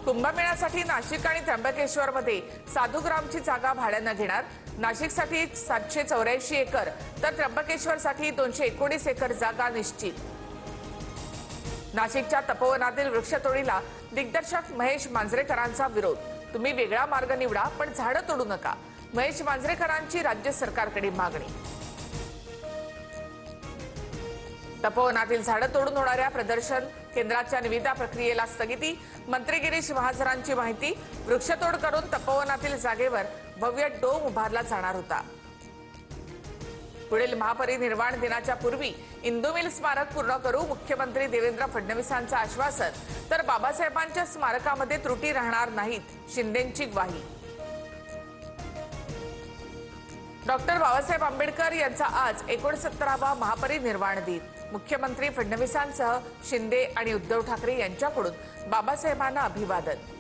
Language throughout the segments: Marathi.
कुंभमेळ्यासाठी नाशिक आणि त्र्यंबकेश्वरमध्ये साधुग्रामची जागा भाड्यानं घेणार। नाशिकसाठी 784 एकर तर त्र्यंबकेश्वरसाठी 219 एकर जागा निश्चित। नाशिकच्या तपोवनातील वृक्षतोडीला दिग्दर्शक महेश मांजरेकरांचा विरोध। तुम्ही वेगळा मार्ग निवडा पण झाडं तोडू नका, महेश मांजरेकरांची राज्य सरकारकडे मागणी। तपोवनातील झाडं तोडून होणाऱ्या प्रदर्शन केंद्राच्या निविदा प्रक्रियेला स्थगिती। मंत्री गिरीश महाजरांची माहिती, वृक्षतोड करून तपोवनातील जागेवर भव्य डोम उभारला जाणार होता। पुढील महापरिनिर्वाण दिनाच्या पूर्वी इंदू मिल स्मारक पूर्ण करू, मुख्यमंत्री देवेंद्र फडणवीसांचं आश्वासन। तर बाबासाहेबांच्या स्मारकामध्ये त्रुटी राहणार नाहीत, शिंदेंची ग्वाही। डॉक्टर बाबासाहेब आंबेडकर यांचा आज 69वा महापरिनिर्वाण दिन। मुख्यमंत्री फडणवीसांसह शिंदे आणि उद्धव ठाकरे यांच्याकडून बाबासाहेबांना अभिवादन।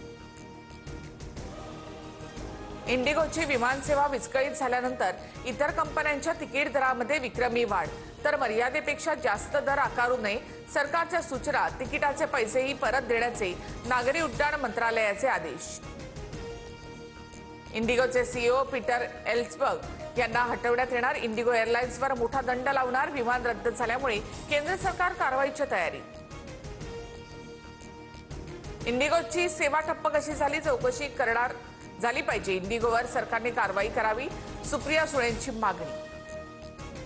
इंडिगोची विमानसेवा विस्कळीत झाल्यानंतर इतर कंपन्यांच्या तिकीट दरामध्ये विक्रमी वाढ। तर मर्यादेपेक्षा जास्त दर आकारू नये, सरकारच्या सूचना। तिकिटाचे पैसेही परत देण्याचे नागरी उड्डाण मंत्रालयाचे आदेश। इंडिगोचे सीईओ पीटर एल्सबर्ग यांना हटवण्यात येणार। इंडिगो एअरलाइन्सवर मोठा दंड लावणार। विमान रद्द झाल्यामुळे केंद्र सरकार कारवाईची तयारी। इंडिगोची सेवा ठप्प कशी झाली, चौकशी करणार झाली पाहिजे। इंडिगोवर सरकारने कारवाई करावी, सुप्रिया सुळेंची मागणी।